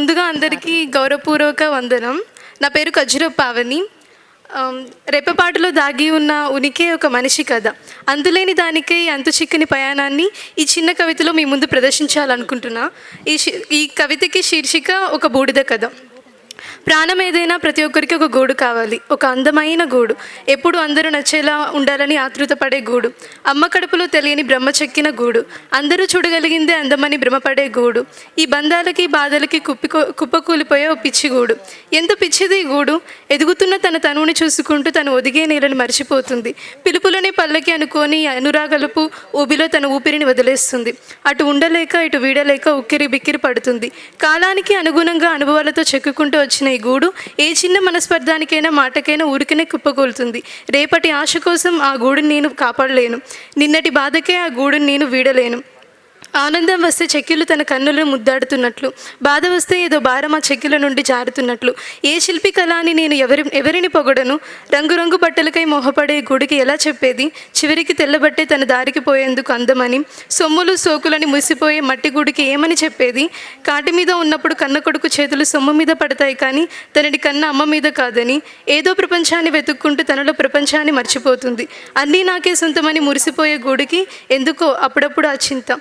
ముందుగా అందరికీ గౌరవపూర్వక వందనం. నా పేరు ఖజ్జూరపు పావని. రెప్పపాటులో దాగి ఉన్న ఉనికే ఒక మనిషి కథ. అంతులేని దానికై అంతు చిక్కని ప్రయాణాన్ని ఈ చిన్న కవితలో మీ ముందు ప్రదర్శించాలనుకుంటున్నా. ఈ కవితకి శీర్షిక ఒక బూడిద కథ. ప్రాణం ఏదైనా ప్రతి ఒక్కరికి ఒక గూడు కావాలి, ఒక అందమైన గూడు, ఎప్పుడు అందరూ నచ్చేలా ఉండాలని ఆతృత పడే గూడు, అమ్మ కడుపులో తెలియని బ్రహ్మ చెక్కిన గూడు, అందరూ చూడగలిగిందే అందమని భ్రమపడే గూడు, ఈ బంధాలకి బాధలకి కుప్పకూలిపోయే ఓ పిచ్చి గూడు. ఎంత పిచ్చిది ఈ గూడు! ఎదుగుతున్న తన తనువుని చూసుకుంటూ తను ఒదిగే నీళ్ళని మర్చిపోతుంది. పిలుపులని పల్లకి అనుకొని అనురాగలుపు ఊబిలో తన ఊపిరిని వదిలేస్తుంది. అటు ఉండలేక ఇటు వీడలేక ఉక్కిరి బిక్కిరి పడుతుంది. కాలానికి అనుగుణంగా అనుభవాలతో చెక్కుకుంటూ వచ్చిన ఈ గూడు ఏ చిన్న మనస్పర్ధానికైనా మాటకైనా ఊరికనే కుప్పకూలుతుంది. రేపటి ఆశ కోసం ఆ గూడుని నేను కాపాడలేను, నిన్నటి బాధకే ఆ గూడుని నేను వీడలేను. ఆనందం వస్తే చెక్కిళ్ళు తన కన్నులను ముద్దాడుతున్నట్లు, బాధ వస్తే ఏదో భారం ఆ చెక్కిల నుండి జారుతున్నట్లు, ఏ శిల్పి కళాని నేను ఎవరిని పొగడను? రంగురంగు బట్టలకై మోహపడే గూడికి ఎలా చెప్పేది చివరికి తెల్లబట్టే తన దారికి పోయేందుకు అందమని? సొమ్ములు సోకులని ముసిపోయే మట్టి గూడికి ఏమని చెప్పేది? కాటి మీద ఉన్నప్పుడు కన్న కొడుకు చేతులు సొమ్ము మీద పడతాయి కానీ తనని కన్న అమ్మ మీద కాదని. ఏదో ప్రపంచాన్ని వెతుక్కుంటూ తనలో ప్రపంచాన్ని మర్చిపోతుంది. అన్నీ నాకే సొంతమని మురిసిపోయే గూడికి ఎందుకో అప్పుడప్పుడు ఆ చింత.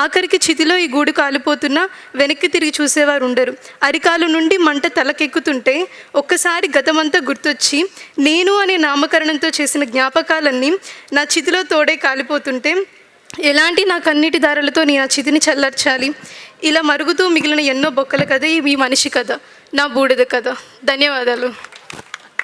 ఆఖరికి చితిలో ఈ గూడు కాలిపోతున్నా వెనక్కి తిరిగి చూసేవారు ఉండరు. అరికాలు నుండి మంట తలకెక్కుతుంటే ఒక్కసారి గతమంతా గుర్తొచ్చి నేను అనే నామకరణంతో చేసిన జ్ఞాపకాలన్నీ నా చితిలో తోడే కాలిపోతుంటే ఎలాంటి నా కన్నీటి దారులతో నేను ఆ చితిని చల్లార్చాలి? ఇలా మరుగుతూ మిగిలిన ఎన్నో బొక్కల కథ ఈ మనిషి కథ, నా బూడిద కథ. ధన్యవాదాలు.